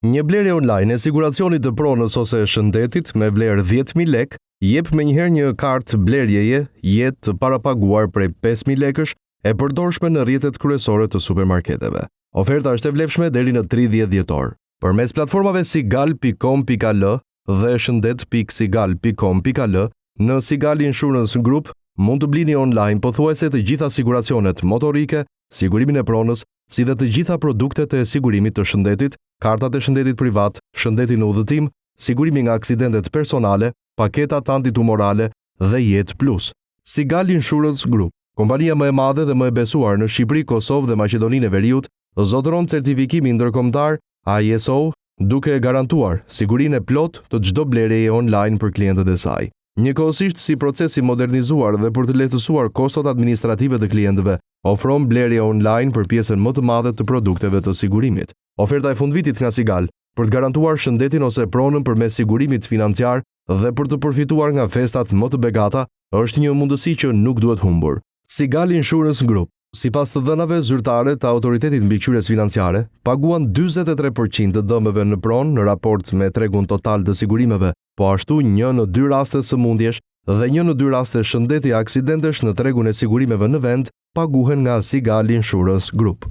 Një blerje online e siguracionit të pronës ose shëndetit me vlerë 10.000 lek jep menjëherë një kartë blerjeje jetë të parapaguar prej 5.000 lekësh e përdorshme në rrjetet kryesore të supermarketeve. Oferta është e vlefshme deri në 30 dhjetor. Përmes platformave sigal.com.al dhe shëndet.sigal.com.al në Sigal Insurance Group mund të blini online pothuajse të gjitha siguracionet motorike, sigurimin e pronës, si dhe të gjitha produktet e sigurimit të shëndetit, kartat e shëndetit privat, shëndetin në udhëtim, sigurimi nga aksidentet personale, paketat antitumorale dhe Jet Plus. Sigal Insurance Group, kompania më e madhe dhe më e besuar në Shqipëri, Kosovë dhe Maqedoninë e Veriut, zotëron certifikimin ndërkombëtar ISO, duke garantuar sigurinë e plot të çdo blerjeje online për klientët e saj. Njëkohësisht, si proces i modernizuar dhe për të lehtësuar kostot administrative të klientëve, ofron blerje online për pjesën më të madhe të produkteve të sigurimit. Oferta e fundvitit nga Sigal, për të garantuar shëndetin ose pronën përmes sigurimit financiar dhe për të përfituar nga festat më të begata, është një mundësi që nuk duhet humbur. Sigal Insurance Group, sipas të dhënave zyrtare të Autoritetit Mbikëqyrjes Financiare, paguan 43% të dëmeve në pronë në raport me tregun total të sigurimeve, po ashtu 1 në 2 raste sëmundjesh dhe 1 në 2 raste shëndeti aksidentesh në tregun e sigurimeve në vend paguhen nga Sigal Insurance Group.